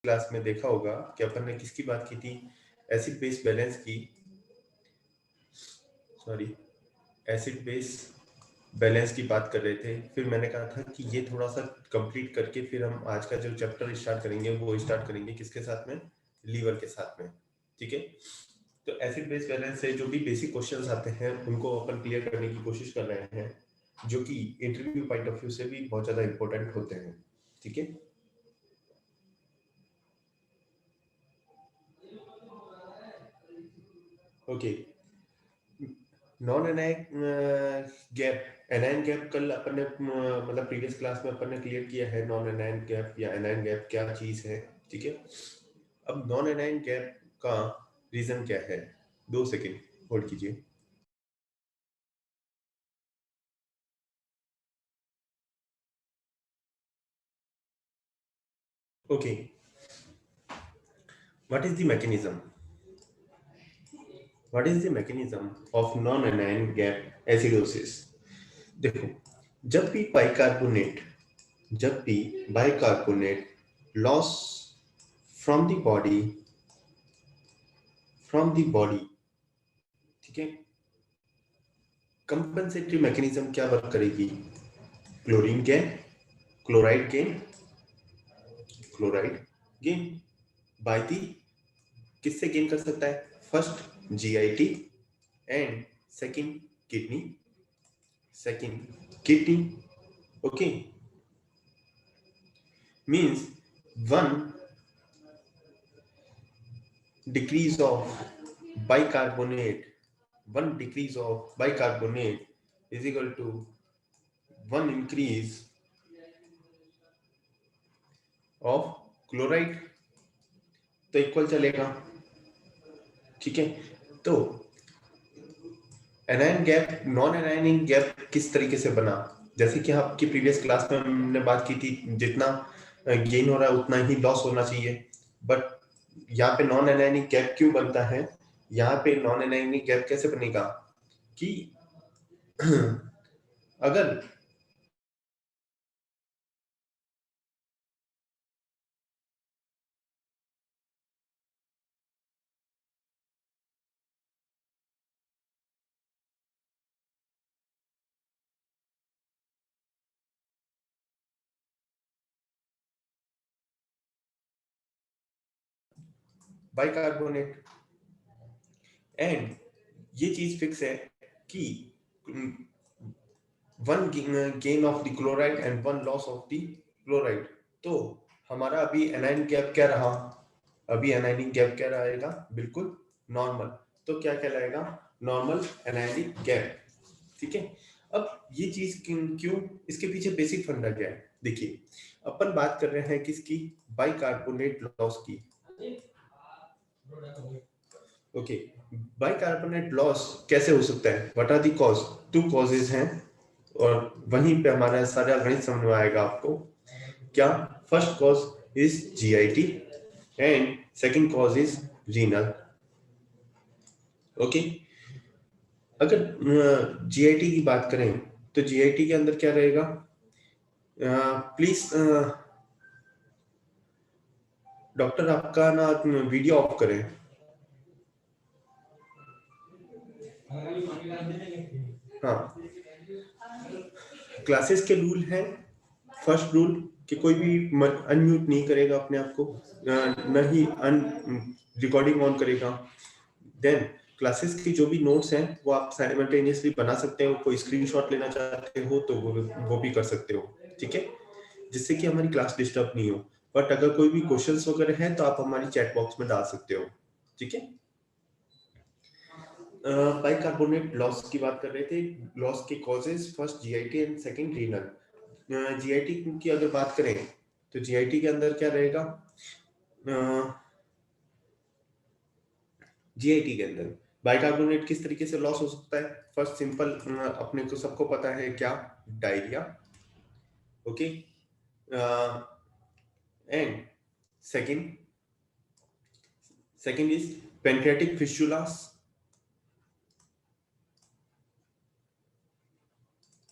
Class में देखा होगा कि अपन ने किसकी बात की थी, एसिड बेस बैलेंस की, सॉरी एसिड बेस बैलेंस की बात कर रहे थे। फिर मैंने कहा था कि ये थोड़ा सा कंप्लीट करके फिर हम आज का जो चैप्टर स्टार्ट करेंगे वो स्टार्ट करेंगे किसके साथ में, लीवर के साथ में, ठीक है। तो एसिड बेस बैलेंस से जो भी बेसिक क्वेश्चंस आते हैं उनको अपन क्लियर करने की कोशिश कर रहे हैं, जो कि इंटरव्यू पॉइंट ऑफ व्यू से भी बहुत ज्यादा इंपॉर्टेंट होते हैं, ठीक है। Okay, non anion gap, anion gap कल अपन ने मतलब प्रीवियस क्लास में अपन ने क्लियर किया है नॉन एनायन गैप या एनायन गैप क्या चीज है, ठीक है। अब नॉन एनायन गैप का रीजन क्या है, 2 सेकेंड होल्ड कीजिए। Okay, what is the mechanism, what is the mechanism of non anion gap acidosis. देखो, जब भी बाइकार्बोनेट, जब भी bicarbonate loss from the body, from the body, ठीक है, कंपनसेटरी मैकेनिज्म क्या वर्क करेगी, chlorine gain, chloride gain, chloride gain by the, किससे गेन कर सकता है, first GIT and second kidney, second kidney, okay, means one decrease of bicarbonate, one decrease of bicarbonate is equal to one increase of chloride, तो equal चलेगा, ठीक है। तो anion gap, non एनायनिंग gap किस तरीके से बना, जैसे कि आपकी प्रीवियस क्लास में हमने बात की थी, जितना गेन हो रहा है उतना ही लॉस होना चाहिए, बट यहाँ पे नॉन एनायनिंग गैप क्यों बनता है, यहाँ पे नॉन एनायनिंग गैप कैसे बनेगा कि अगर बाइकार्बोनेट, एंड ये चीज फिक्स है कि one gain of the chloride and one loss of the chloride, तो हमारा अभी एनाइन गैप क्या रहा, अभी एनाइनिक गैप क्या रहेगा, बिल्कुल नॉर्मल, तो क्या कहलाएगा, नॉर्मल एनाइनिक गैप, ठीक है। अब ये चीज क्यों, इसके पीछे बेसिक फंडा क्या है, देखिए अपन बात कर रहे हैं किसकी, बाइकार्बोनेट लॉस की, ओके। बाइकार्बोनेट लॉस कैसे हो सकता है, what are the cause, 2 causes हैं, और वहीं पे हमारा सारा गणित समझ में आएगा आपको, क्या, first cause is GIT and second cause is renal, okay. अगर जीआईटी की बात करें तो जीआईटी के अंदर क्या रहेगा, प्लीज डॉक्टर आपका ना वीडियो ऑफ करें, हाँ, क्लासेस के रूल हैं, फर्स्ट रूल कि कोई भी अनम्यूट नहीं करेगा अपने आप को, न ही अन रिकॉर्डिंग ऑन करेगा, देन क्लासेस की जो भी नोट्स हैं वो आप साइमल्टेनियसली बना सकते हो, कोई स्क्रीनशॉट लेना चाहते हो तो वो भी कर सकते हो, ठीक है, जिससे कि हमारी क्लास डिस्टर्ब नहीं हो, बट अगर कोई भी क्वेश्चंस वगैरह हैं तो आप हमारी चैट बॉक्स में डाल सकते हो, ठीक है। बाइकार्बोनेट लॉस की बात कर रहे थे, लॉस के causes first GIT and second renal. GIT की अगर बात करें तो जीआईटी के अंदर क्या रहेगा, जीआईटी के अंदर बाइकार्बोनेट किस तरीके से लॉस हो सकता है, फर्स्ट सिंपल, अपने को सबको पता है क्या, diarrhoea, okay, and second, second is pancreatic fistulas,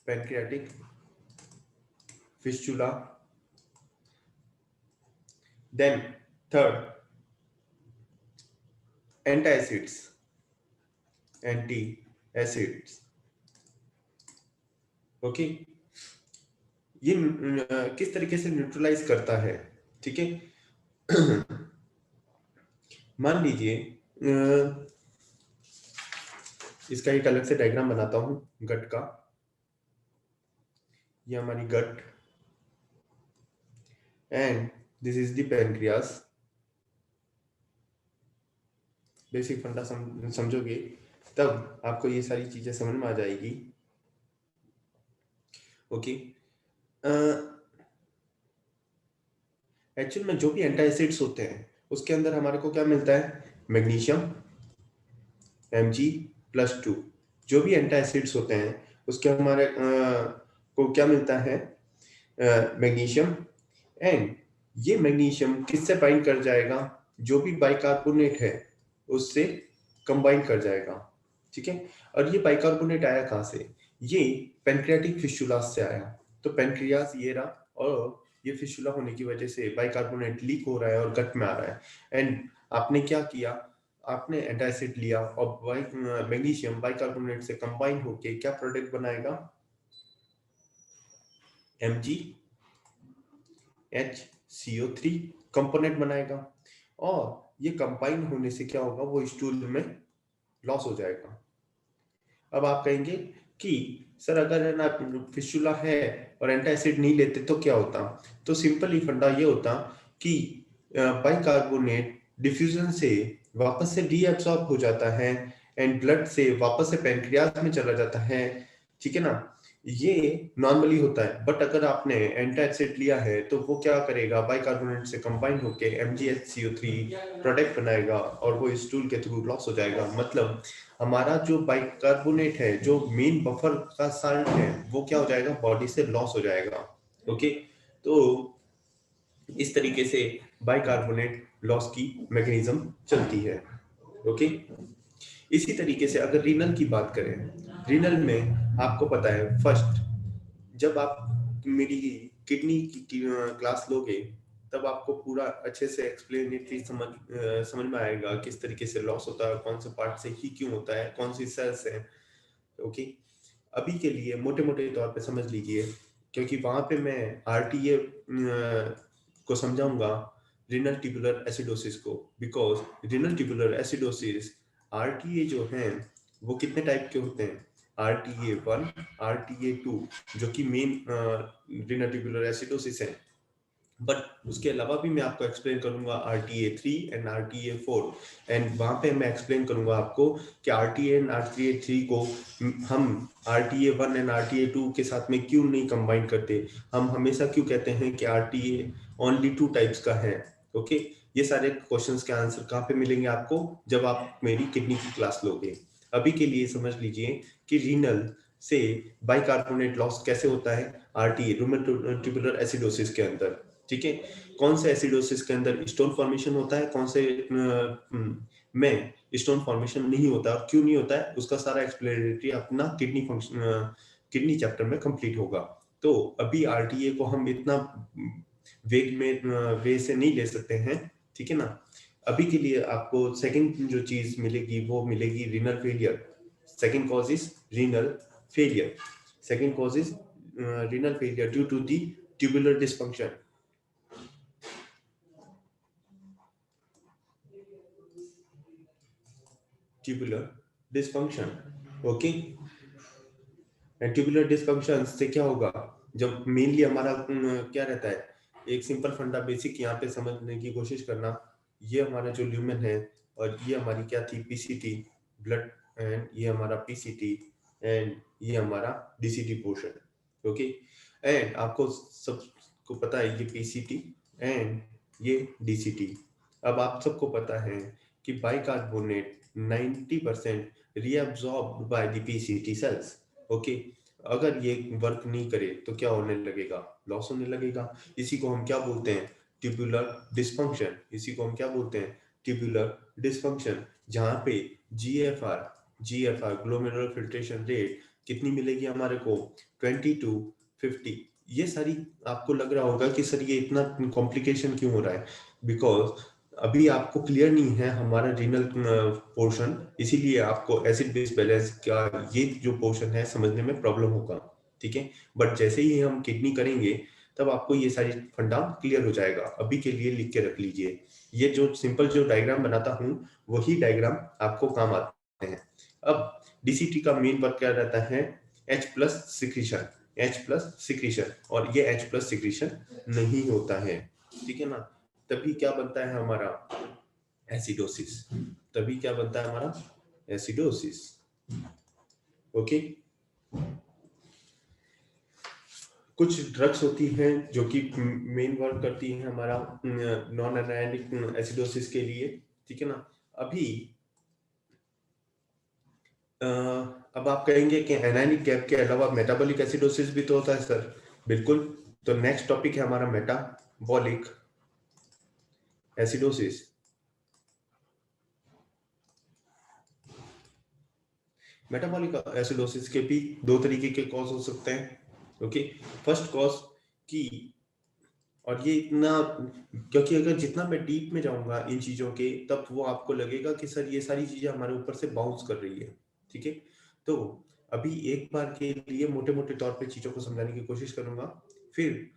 pancreatic fistula, then third, antacids, anti acids. Okay, ये किस तरीके से न्यूट्रलाइज करता है, ठीक है। मान लीजिए इसका एक अलग से डायग्राम बनाता हूं गट का। ये हमारी gut and this is the pancreas. Basic funda समझोगे तब आपको ये सारी चीजें समझ में आ जाएगी। ओके, एक्चुअल में जो भी एंटासिड्स होते हैं उसके अंदर हमारे को क्या मिलता है, मैग्नीशियम Mg+2। जो भी एंटासिड्स होते हैं उसके हमारे को क्या मिलता है, मैग्नीशियम। एंड ये मैग्नीशियम किससे बाइंड कर जाएगा, जो भी बाइकार्बोनेट है उससे कंबाइन कर जाएगा, ठीक है। और ये बाइकार्बोनेट आया कहाँ से, ये पेनक्रियाटिक फिस्टुलास से आया। तो पेनक्रियास ये रहा, और ये फिस्टुला होने की वजह से बाइकार्बोनेट लीक हो रहा है और गट में आ रहा है। एंड आपने क्या किया, आपने एंटासिड लिया और मैग्नीशियम बाइकार्बोनेट से कंबाइन होके क्या प्रोडक्ट बनाएगा, MgHCO3 कंपोनेंट बनाएगा। और ये कंबाइन होने से क्या होगा, वो स्टूल में लॉस हो जाएगा। अब आप कहेंगे कि सर अगर ना फिस्टुला है और एंटासिड नहीं लेते तो क्या होता, तो सिंपल ही फंडा ये होता कि बाइकार्बोनेट डिफ्यूजन से वापस से रीएब्सॉर्ब हो जाता है एंड ब्लड से वापस से पैनक्रियाज में चला जाता है, ठीक है ना। ये नॉर्मली होता है। बट अगर आपने एंटासिड लिया है तो वो क्या करेगा, बाइकार्बोनेट से कंबाइन होके MgHCO3 प्रोडक्ट बनाएगा और वो स्टूल के थ्रू लॉस हो जाएगा। मतलब हमारा जो बाइकार्बोनेट है, जो मेन बफर का साल्ट है, वो क्या हो जाएगा, बॉडी से लॉस हो जाएगा। ओके, तो इस तरीके से बाइकार्बोनेट लॉस की मैकेनिज्म चलती है। ओके, इसी तरीके से अगर रीनल की बात करें, रीनल में आपको पता है फर्स्ट, जब आप मेरी किडनी की क्लास लोगे तब आपको पूरा अच्छे से एक्सप्लेनेटरी समझ में आएगा किस तरीके से लॉस होता है, कौन से पार्ट से ही क्यों होता है, कौन सी सेल्स है। ओके, अभी के लिए मोटे मोटे तौर पे समझ लीजिए, क्योंकि वहां पे मैं आरटीए को समझाऊंगा, रीनल ट्यूबुलर एसिडोसिस को। Because renal tubular acidosis RTA जो हैं वो कितने टाइप के होते हैं, RTA1, RTA2, जो कि मेन रीनल ट्यूबुलर एसिडोसिस है। बट उसके अलावा भी मैं आपको एक्सप्लेन करूंगा RTA3 एंड RTA4। एंड वहां पे मैं एक्सप्लेन करूंगा आपको कि RTA एंड RTA3 को हम RTA1 एंड RTA2 के साथ में क्यों नहीं कंबाइन करते, हम हमेशा क्यों कहते हैं कि RTA ओनली 2 टाइप्स का है। ओके, ये सारे क्वेश्चंस के आंसर कहाँ पे मिलेंगे आपको, जब आप मेरी किडनी की क्लास लोगे। अभी के लिए समझ लीजिए कि रीनल से बाइकार्बोनेट लॉस कैसे होता है, RTA रूमेटोइड ट्यूबुलर एसिडोसिस के अंदर, ठीक है। कौन से एसिडोसिस के अंदर स्टोन फॉर्मेशन होता है, कौन से में स्टोन फॉर्मेशन नहीं होता, और क्यों नहीं होता है, उसका सारा एक्सप्लेनेटरी अपना किडनी फंक्शन किडनी चैप्टर में कंप्लीट होगा। तो अभी आरटीए को हम इतना वेग में वे से नहीं ले सकते हैं, ठीक है ना। अभी के लिए आपको सेकंड जो चीज मिलेगी वो मिलेगी renal failure. Second cause is renal failure. Second cause is renal failure due to the tubular dysfunction. Tubular dysfunction, okay. Tubular dysfunction से क्या होगा, जब मेनली हमारा क्या रहता है, एक सिंपल फंडा बेसिक यहाँ पे समझने की कोशिश करना। ये हमारा जो ल्यूमेन है और ये हमारी क्या थी, पीसीटी ब्लड, एंड ये हमारा पीसीटी एंड ये हमारा डीसीटी पोर्शन। ओके, एंड आपको सबको पता है ये पीसीटी एंड ये डीसीटी। अब आप सबको पता है कि bicarbonate 90% reabsorbed by the PCT cells. Okay, अगर ये वर्क नहीं करे तो क्या होने लगेगा, लॉस होने लगेगा। इसी को हम क्या बोलते हैं, ट्यूबुलर डिस्फंक्शन। इसी को हम क्या बोलते हैं, ट्यूबुलर डिस्फंक्शन। जहां पे जीएफआर ग्लोमेरुलर फिल्ट्रेशन रेट कितनी मिलेगी हमारे को, 20 to 50। ये सारी आपको लग रहा होगा कि सर ये इतना कॉम्प्लिकेशन क्यों हो रहा है, बिकॉज अभी आपको क्लियर नहीं है हमारा रीनल पोर्शन, इसीलिए आपको एसिड बेस बैलेंस का ये जो पोर्शन है समझने में प्रॉब्लम होगा, ठीक है। बट जैसे ही हम किडनी करेंगे तब आपको ये सारी फंडा क्लियर हो जाएगा। अभी के लिए लिख के रख लीजिए, ये जो सिंपल जो डायग्राम बनाता हूँ वही डायग्राम आपको काम आते हैं। अब डीसीटी का मेन वर्क क्या रहता है, H plus secretion, H plus secretion, और ये H प्लस सिक्रीशन नहीं होता है, ठीक है ना। तभी क्या बनता है हमारा एसिडोसिस, तभी क्या बनता है हमारा एसिडोसिस। ओके, कुछ ड्रग्स होती हैं जो कि मेन वर्क करती हैं हमारा नॉन एनायनिक एसिडोसिस के लिए, ठीक है ना। अभी अब आप कहेंगे कि एनायनिक गैप के अलावा मेटाबॉलिक एसिडोसिस भी तो होता है सर। बिल्कुल, तो नेक्स्ट टॉपिक है हमारा मेटाबॉलिक एसिडोसिस। मेटाबॉलिक एसिडोसिस के भी दो तरीके के कॉज हो सकते हैं। ओके, फर्स्ट कॉज की, और ये इतना, क्योंकि अगर जितना मैं डीप में जाऊंगा इन चीजों के तब वो आपको लगेगा कि सर ये सारी चीजें हमारे ऊपर से बाउंस कर रही है, ठीक है। तो अभी एक बार के लिए मोटे मोटे तौर पे चीजों को समझाने की कोशिश करूंगा, फिर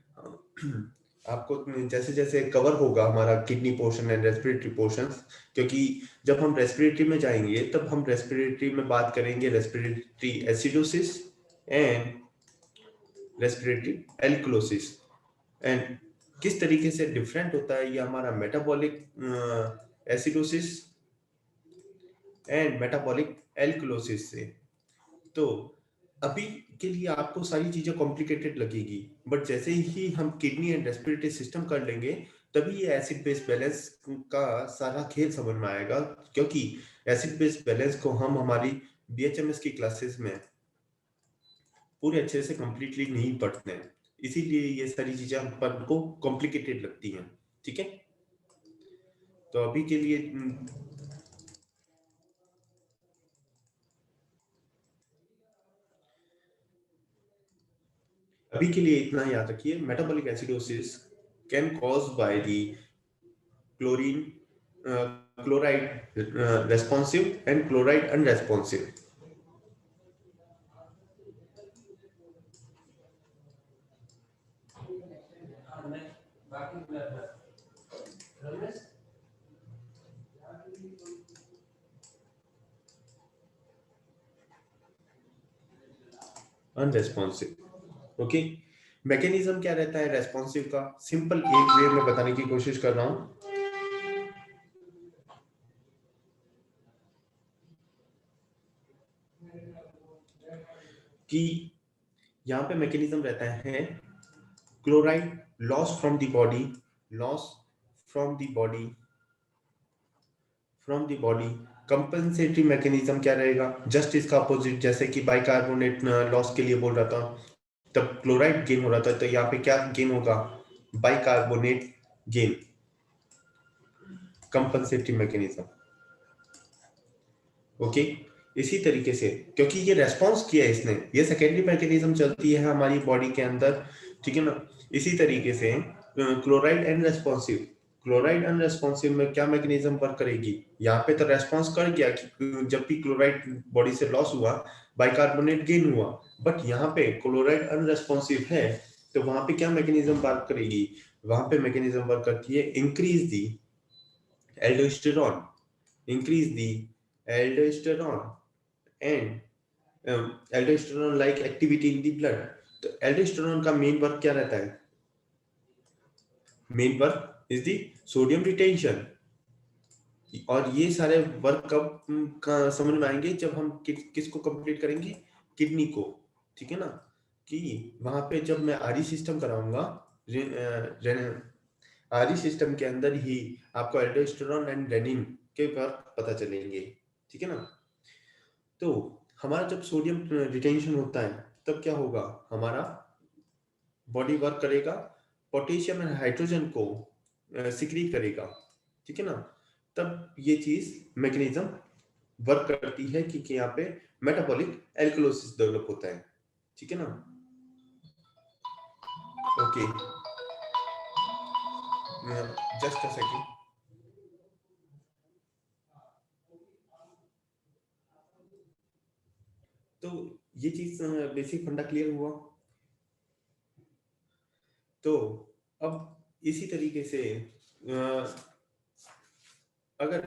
आपको जैसे जैसे कवर होगा हमारा kidney portion and respiratory portions, क्योंकि जब हम रेस्पिरेटरी में जाएंगे तब हम रेस्पिरेटरी में बात करेंगे respiratory acidosis and respiratory alkalosis, and किस तरीके से डिफरेंट होता है ये हमारा metabolic acidosis and metabolic alkalosis से। तो अभी के लिए आपको सारी चीजें कॉम्प्लिकेटेड लगेगी, बट जैसे ही हम किडनी एंड रेस्पिरेटरी सिस्टम कर लेंगे तभी ये एसिड बेस बैलेंस का सारा खेल समझ में आएगा, क्योंकि एसिड बेस बैलेंस को हम हमारी बीएचएमएस की क्लासेस में पूरे अच्छे से कंप्लीटली नहीं पढ़ते हैं, इसीलिए ये सारी चीजें हम पर को कॉम्प्लिकेटेड लगती हैं, ठीक है। तो अभी के लिए इतना याद रखिए, metabolic acidosis can cause by the chlorine chloride responsive and chloride unresponsive. Unresponsive, okay. Mechanism क्या रहता है रेस्पॉन्सिव का, सिंपल एक वे में बताने की कोशिश कर रहा हूं कि यहाँ पे मैकेनिज्म रहता है chloride loss from the body, loss from the body, from the body. Compensatory mechanism क्या रहेगा, जस्ट इसका अपोजिट, जैसे कि बाइकार्बोनेट लॉस के लिए बोल रहा था तब क्लोराइड गेन हो रहा था, तो यहाँ पे क्या गेन होगा, bicarbonate gain, compensatory mechanism. Okay, इसी तरीके से क्योंकि ये रेस्पॉन्स किया है इसने, ये सेकेंडरी मैकेनिज्म चलती है हमारी बॉडी के अंदर, ठीक है ना। इसी तरीके से chloride and responsive, chloride unresponsive में क्या मैकेनिज्म वर्क करेगी, यहाँ पे तो रेस्पॉन्स कर गया कि जब भी क्लोराइड बॉडी से लॉस हुआ बाइकार्बोनेट गेन हुआ, बट यहाँ पे क्लोराइड अनरेस्पॉन्सिव है तो वहां पे क्या मैकेनिज्म वर्क करेगी, वहां पे मैकेनिज्म वर्क करती है increase the aldosterone, increase the aldosterone and aldosterone like activity in the blood। तो एल्डोस्टेरोन का मेन वर्क क्या रहता है, main work is the sodium retention, और ये सारे वर्क कब का समझ में आएंगे जब हम किसको कंप्लीट करेंगे, किडनी को, ठीक है ना। कि वहां पे जब मैं आरी सिस्टम कराऊंगा, आरी सिस्टम के अंदर ही आपको एल्डोस्टेरोन एंड रेनिन के वर्क पता चलेंगे, ठीक है ना। तो हमारा जब सोडियम रिटेंशन होता है तब क्या होगा, हमारा बॉडी वर्क करेगा, पोटेशियम एंड हाइड्रोजन को सिक्रीट करेगा, ठीक है ना। तब ये चीज मैकेनिज्म वर्क करती है कि यहाँ पे मेटाबॉलिक एल्कलोसिस डेवलप होता है, ठीक है ना। Okay, just a second. तो ये चीज बेसिक फंडा क्लियर हुआ। तो अब इसी तरीके से अगर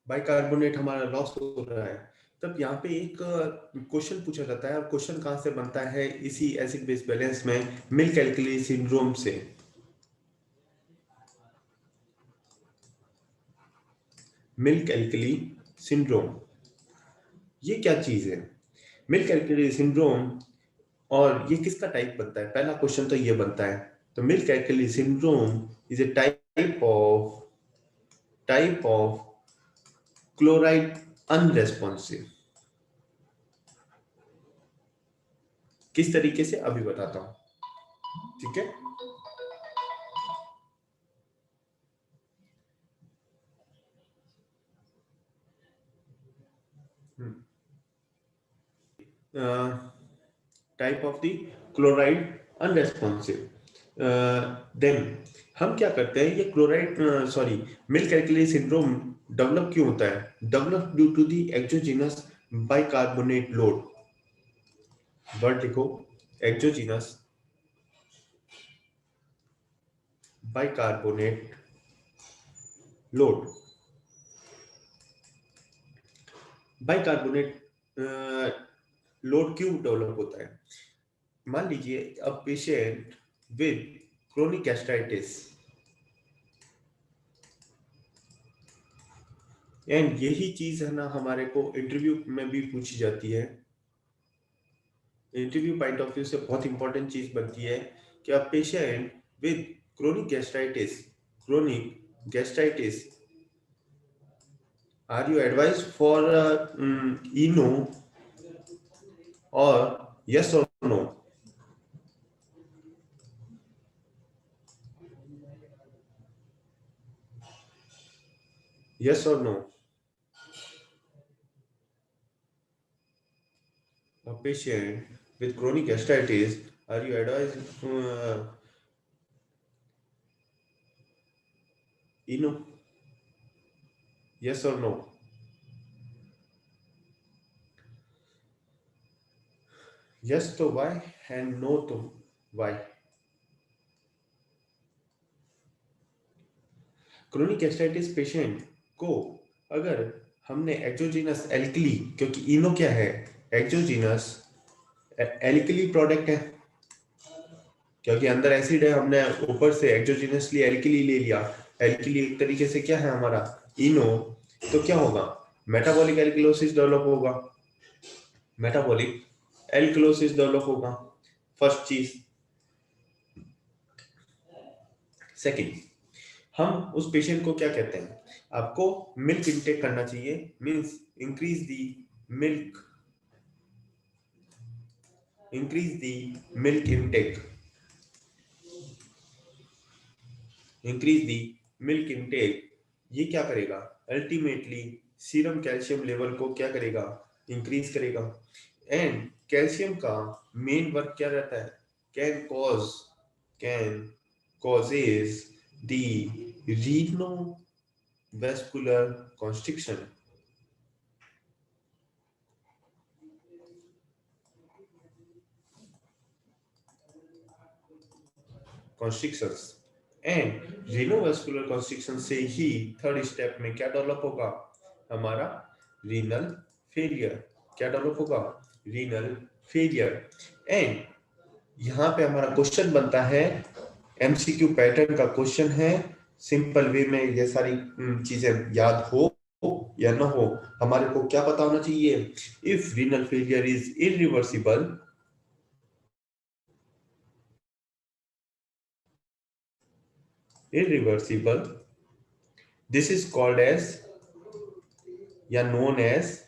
बाइकार्बोनेट हमारा लॉस हो रहा है, तब यहाँ पे एक क्वेश्चन पूछा जाता है, और क्वेश्चन कहाँ से बनता है, इसी एसिड बेस बैलेंस में मिल्क एल्कली सिंड्रोम से। मिल्क एल्कली सिंड्रोम ये क्या चीज है? मिल्क एल्कली सिंड्रोम, और ये किसका टाइप बनता है? पहला क्वेश्चन तो ये बनता है। तो milk alkali syndrome is a type of chloride unresponsive. किस तरीके से, अभी बताता हूं, ठीक है। Type of the chloride unresponsive. Then हम क्या करते हैं, ये chloride milk alkali syndrome develop क्यों होता है? Develop due to the exogenous bicarbonate load. Word लिखो, exogenous bicarbonate load. Bicarbonate load क्यों डेवलप होता है? मान लीजिए अब patient with chronic gastritis, and यही चीज है ना हमारे को इंटरव्यू में भी पूछी जाती है। इंटरव्यू पॉइंट ऑफ व्यू से बहुत इंपॉर्टेंट चीज बनती है कि अब patient with chronic gastritis are you advise for Eno or yes or no? Yes or no? A patient with chronic gastritis, are you advised Eno? Yes or no? Yes तो why and no तो why? Chronic gastritis patient को अगर हमने exogenous alkali, क्योंकि इनो क्या है? Exogenous alkali product है, क्योंकि अंदर एसिड है, हमने ऊपर से एक्सोजीनसली एल्कली ले लिया। एल्कली एक तरीके से क्या है हमारा? इनो। तो क्या होगा? मेटाबॉलिक एल्कलोसिस डेवलप होगा, मेटाबॉलिक एल्कलोसिस डेवलप होगा, फर्स्ट चीज। सेकंड, हम उस पेशेंट को क्या कहते हैं? आपको मिल्क इंटेक करना चाहिए, means increase the milk milk intake, increase the milk intake. ये क्या करेगा? अल्टीमेटली सीरम कैल्शियम लेवल को क्या करेगा? इंक्रीज करेगा। एंड कैल्शियम का मेन वर्क क्या रहता है? Can causes the renovascular constriction, constrictions, and renovascular constriction से ही थर्ड स्टेप में क्या डेवलप होगा? हमारा रीनल फेलियर। क्या डेवलप होगा? Renal failure. एंड यहाँ पे हमारा क्वेश्चन बनता है, एमसीक्यू पैटर्न का क्वेश्चन है, सिंपल वे में ये सारी चीजें याद हो या ना हो, हमारे को क्या पता होना चाहिए? If renal failure is irreversible, this is called as या known as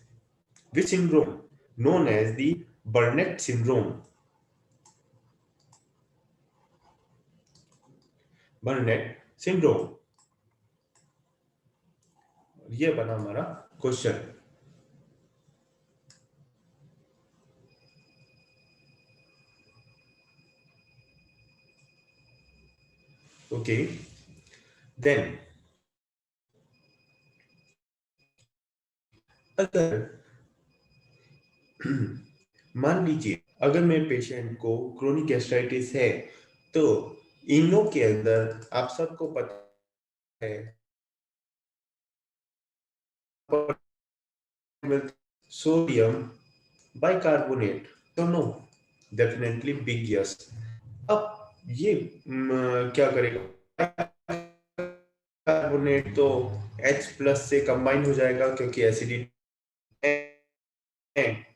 which syndrome? Known as the Burnett syndrome. Burnett syndrome, ये बना हमारा क्वेश्चन। ओके, देन अगर मान लीजिए अगर मेरे पेशेंट को क्रोनिक गैस्ट्राइटिस है तो इनो के अंदर आप सबको पता है सोडियम बाइकार्बोनेट, तो नो, डेफिनेटली बिग यस। अब ये क्या करेगा, कार्बोनेट तो H प्लस से कंबाइन हो जाएगा क्योंकि एसिडिटी,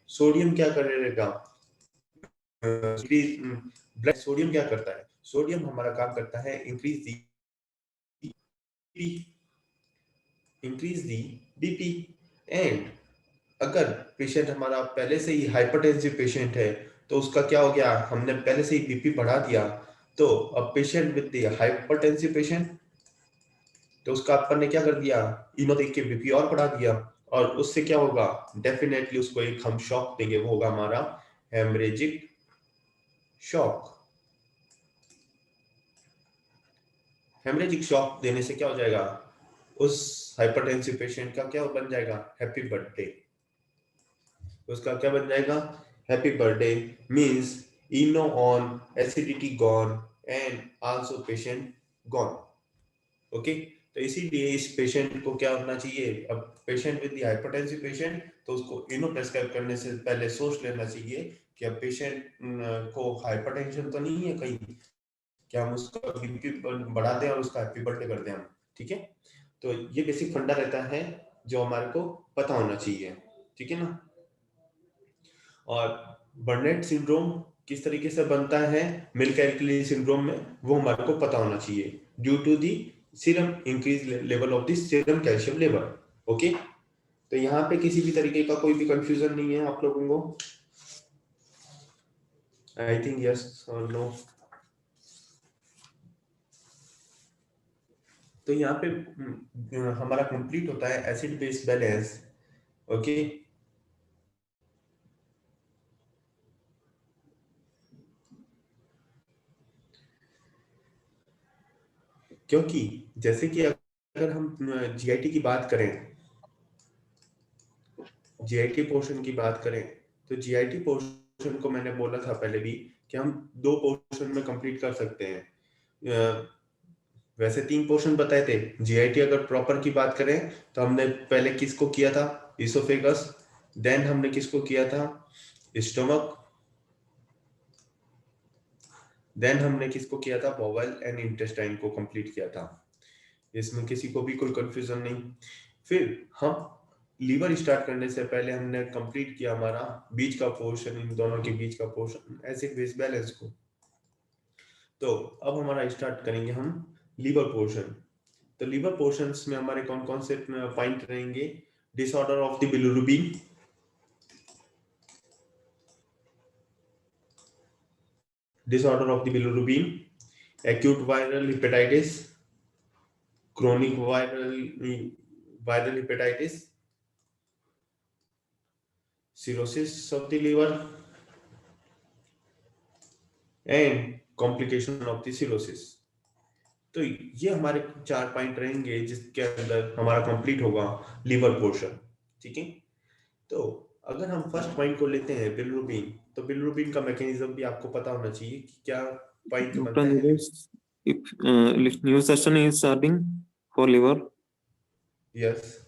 सोडियम क्या करेगा, ब्लड सोडियम क्या करता है, सोडियम हमारा काम करता है इंक्रीज दी बीपी। एंड अगर पेशेंट हमारा पहले से ही हाइपरटेंसिव पेशेंट है तो उसका क्या हो गया, हमने पहले से ही बीपी बढ़ा दिया, तो अब patient with the hypertensive patient, तो उसका अपन ने क्या कर दिया, इनो देख के बीपी और बढ़ा दिया, और उससे क्या होगा, डेफिनेटली उसको एक हम शॉक देंगे, वो होगा हमारा हेमरेजिक शॉक। हेमरेजिक शॉक देने से क्या हो जाएगा, उस हाइपरटेंसिव पेशेंट का क्या बन जाएगा, हैप्पी बर्थडे। उसका क्या बन जाएगा, happy birthday means Eno on, acidity gone, and also patient gone. Okay, तो इसीलिए इस पेशेंट को क्या होना चाहिए, अब patient with the hypertensive patient, तो उसको इनो प्रेस्क्राइब करने से पहले सोच लेना चाहिए कि अब पेशेंट को हाइपरटेंशन तो नहीं है कहीं, क्या हम उसका बीपी बढ़ा दें और उसका हैप्पी बर्थडे कर दें हम, ठीक है। तो ये बेसिक फंडा रहता है जो हमारे को पता होना चाहिए, ठीक है ना। और बर्नेट सिंड्रोम किस तरीके से बनता है मिल्क एल्कली सिंड्रोम में, वो हमारे को पता होना चाहिए, due to the serum increase level of the serum calcium level. Okay, तो यहाँ पे किसी भी तरीके का कोई भी कंफ्यूजन नहीं है आप लोगों को, I think yes or no. तो यहाँ पे हमारा कंप्लीट होता है एसिड बेस बैलेंस। ओके, क्योंकि जैसे कि अगर हम जीआईटी की बात करें, जीआईटी पोर्शन की बात करें, तो जीआईटी पोर्शन को मैंने बोला था पहले भी कि हम 2 पोर्शन में कंप्लीट कर सकते हैं। वैसे 3 पोर्शन बताए थे, जीआईटी अगर प्रॉपर की बात करें तो हमने पहले किसको किया था, इसोफेगस, देन हमने किसको किया था, स्टमक, देन हमने किसको किया था, बॉवेल एंड इंटेस्टाइन को कंप्लीट किया था। इसमें किसी को भी कोई कंफ्यूजन नहीं। फिर हम लीवर स्टार्ट करने से पहले हमने कंप्लीट किया हमारा बीच का पोर्शन, इन दोनों के बीच का पोर्शन, एसिड बेस बैलेंस को। तो अब हमारा स्टार्ट करेंगे हम लीवर पोर्शन। तो लीवर पोर्शंस में हमारे कौन कौन से पॉइंट रहेंगे, disorder of the bilirubin, disorder of the bilirubin, acute viral hepatitis, chronic viral hepatitis, cirrhosis of the liver and complication of the cirrhosis. तो ये हमारे 4 पॉइंट रहेंगे जिसके अंदर हमारा कंप्लीट होगा लीवर पोर्शन, ठीक है। तो अगर हम फर्स्ट पॉइंट को लेते हैं बिलिरुबिन, तो बिलिरुबिन का मैकेनिज्म भी आपको पता होना चाहिए कि क्या पॉइंट Dr. बनता है। Nilesh, if new session is starting for liver. Yes,